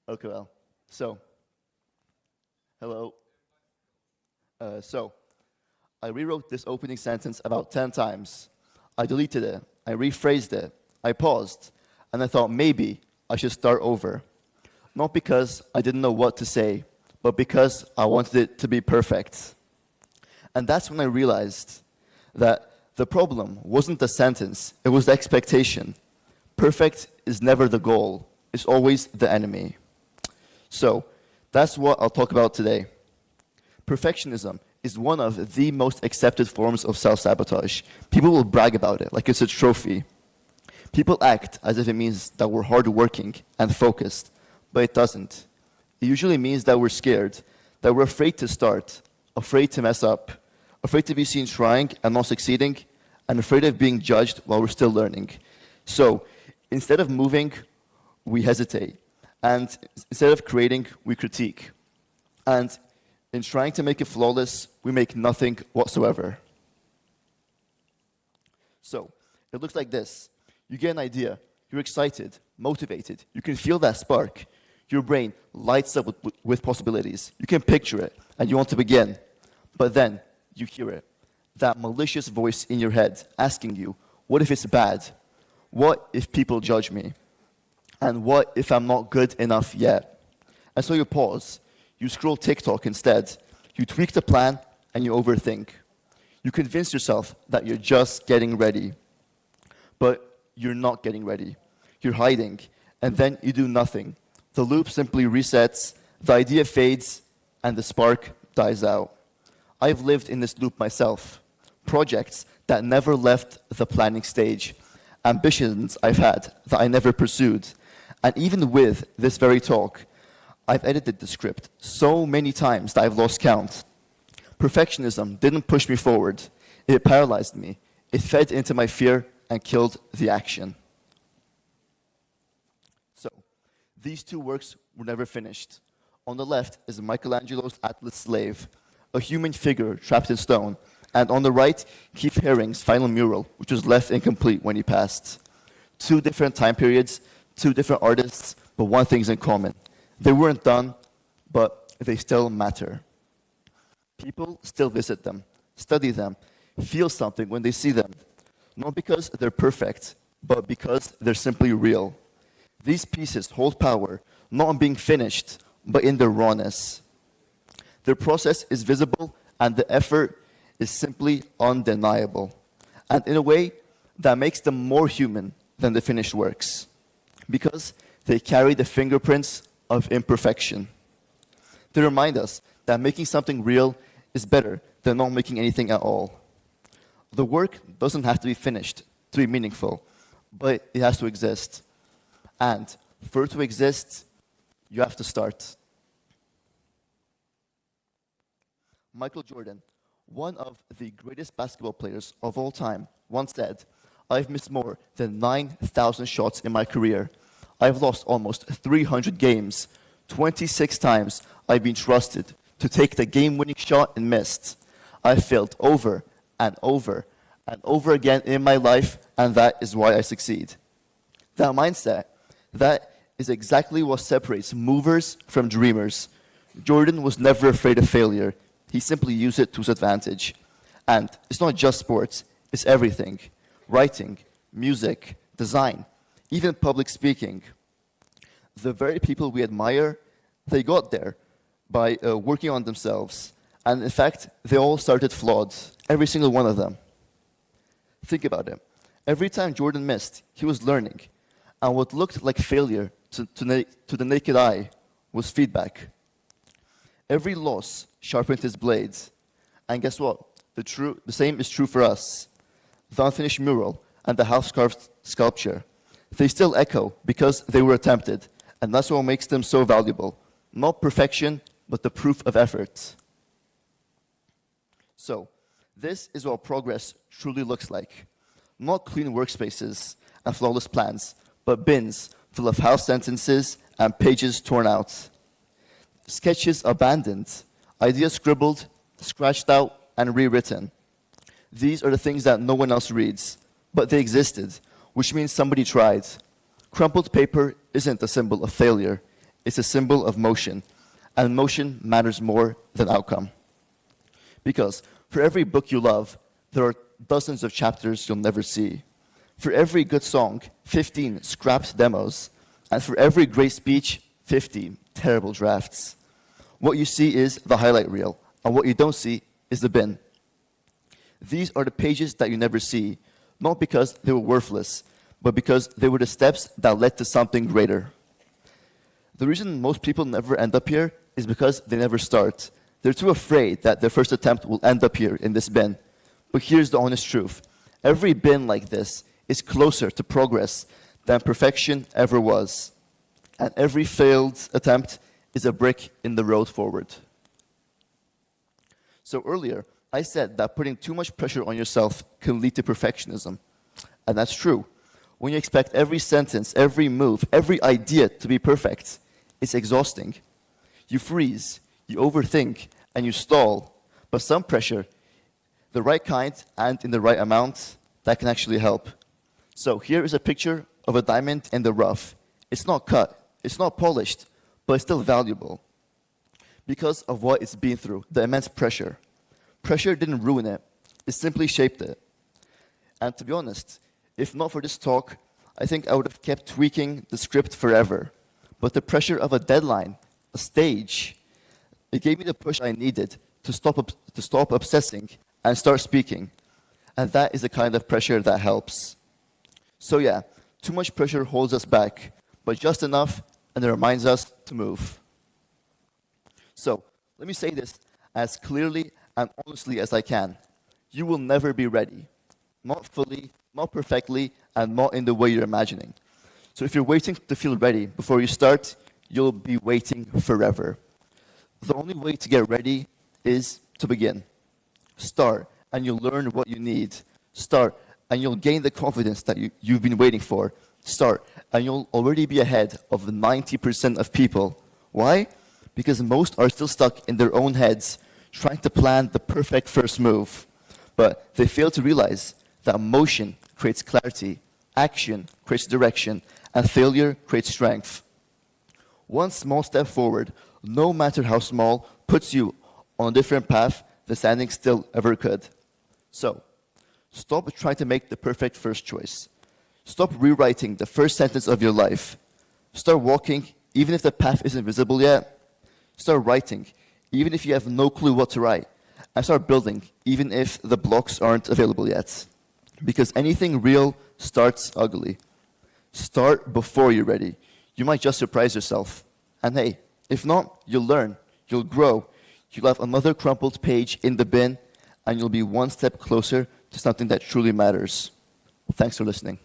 Okay, well, so, hello. So, I rewrote this opening sentence about 10 times. I deleted it, I rephrased it, I paused, and I thought maybe I should start over. Not because I didn't know what to say, but because I wanted it to be perfect. And that's when I realized that the problem wasn't the sentence, it was the expectation. Perfect is never the goal, it's always the enemy. So, that's what I'll talk about today. Perfectionism is one of the most accepted forms of self-sabotage. People will brag about it like it's a trophy. People act as if it means that we're hardworking and focused, but it doesn't. It usually means that we're scared, that we're afraid to start, afraid to mess up, afraid to be seen trying and not succeeding, and afraid of being judged while we're still learning. So, instead of moving, we hesitate. And instead of creating, we critique. And in trying to make it flawless, we make nothing whatsoever. So, it looks like this. You get an idea, you're excited, motivated, you can feel that spark. Your brain lights up with possibilities. You can picture it, and you want to begin. But then, you hear it. That malicious voice in your head asking you, what if it's bad? What if people judge me? And what if I'm not good enough yet? And so you pause. You scroll TikTok instead. You tweak the plan, and you overthink. You convince yourself that you're just getting ready. But you're not getting ready. You're hiding, and then you do nothing. The loop simply resets, the idea fades, and the spark dies out. I've lived in this loop myself. Projects that never left the planning stage. Ambitions I've had that I never pursued. And even with this very talk, I've edited the script so many times that I've lost count. Perfectionism didn't push me forward. It paralyzed me. It fed into my fear and killed the action. So, these two works were never finished. On the left is Michelangelo's Atlas Slave, a human figure trapped in stone, and on the right, Keith Haring's final mural, which was left incomplete when he passed. Two different time periods, two different artists, but one thing's in common. They weren't done, but they still matter. People still visit them, study them, feel something when they see them. Not because they're perfect, but because they're simply real. These pieces hold power, not in being finished, but in their rawness. Their process is visible, and the effort is simply undeniable. And in a way, that makes them more human than the finished works, because they carry the fingerprints of imperfection. They remind us that making something real is better than not making anything at all. The work doesn't have to be finished to be meaningful, but it has to exist. And for it to exist, you have to start. Michael Jordan, one of the greatest basketball players of all time, once said, "I've missed more than 9,000 shots in my career. I've lost almost 300 games. 26 times I've been trusted to take the game-winning shot and missed. I've failed over and over and over again in my life, and that is why I succeed." That mindset, that is exactly what separates movers from dreamers. Jordan was never afraid of failure. He simply used it to his advantage. And it's not just sports, it's everything. Writing, music, design, even public speaking. The very people we admire, they got there by working on themselves. And in fact, they all started flawed, every single one of them. Think about it. Every time Jordan missed, he was learning. And what looked like failure to the naked eye was feedback. Every loss sharpened his blades. And guess what? The same is true for us. The unfinished mural and the half-carved sculpture, they still echo because they were attempted. And that's what makes them so valuable. Not perfection, but the proof of effort. So, this is what progress truly looks like. Not clean workspaces and flawless plans, but bins full of half sentences and pages torn out. Sketches abandoned, ideas scribbled, scratched out, and rewritten. These are the things that no one else reads, but they existed, which means somebody tried. Crumpled paper isn't a symbol of failure. It's a symbol of motion, and motion matters more than outcome. Because for every book you love, there are dozens of chapters you'll never see. For every good song, 15 scrapped demos. And for every great speech, 50 terrible drafts. What you see is the highlight reel, and what you don't see is the bin. These are the pages that you never see, not because they were worthless, but because they were the steps that led to something greater. The reason most people never end up here is because they never start. They're too afraid that their first attempt will end up here in this bin. But here's the honest truth. Every bin like this is closer to progress than perfection ever was. And every failed attempt is a brick in the road forward. So earlier, I said that putting too much pressure on yourself can lead to perfectionism. And that's true. When you expect every sentence, every move, every idea to be perfect, it's exhausting. You freeze, you overthink, and you stall. But some pressure, the right kind and in the right amount, that can actually help. So here is a picture of a diamond in the rough. It's not cut, it's not polished, but it's still valuable because of what it's been through, the immense pressure. Pressure didn't ruin it, it simply shaped it. And to be honest, if not for this talk, I think I would have kept tweaking the script forever. But the pressure of a deadline, a stage, it gave me the push I needed to stop obsessing and start speaking. And that is the kind of pressure that helps. So yeah, too much pressure holds us back, but just enough and it reminds us to move. So let me say this as clearly and honestly as I can. You will never be ready. Not fully, not perfectly, and not in the way you're imagining. So if you're waiting to feel ready before you start, you'll be waiting forever. The only way to get ready is to begin. Start, and you'll learn what you need. Start, and you'll gain the confidence that you've been waiting for. Start, and you'll already be ahead of the 90% of people. Why? Because most are still stuck in their own heads, trying to plan the perfect first move. But they fail to realize that motion creates clarity, action creates direction, and failure creates strength. One small step forward, no matter how small, puts you on a different path than standing still ever could. So, stop trying to make the perfect first choice. Stop rewriting the first sentence of your life. Start walking, even if the path isn't visible yet. Start writing, even if you have no clue what to write. And start building, even if the blocks aren't available yet. Because anything real starts ugly. Start before you're ready. You might just surprise yourself. And hey, if not, you'll learn, you'll grow, you'll have another crumpled page in the bin, and you'll be one step closer to something that truly matters. Thanks for listening.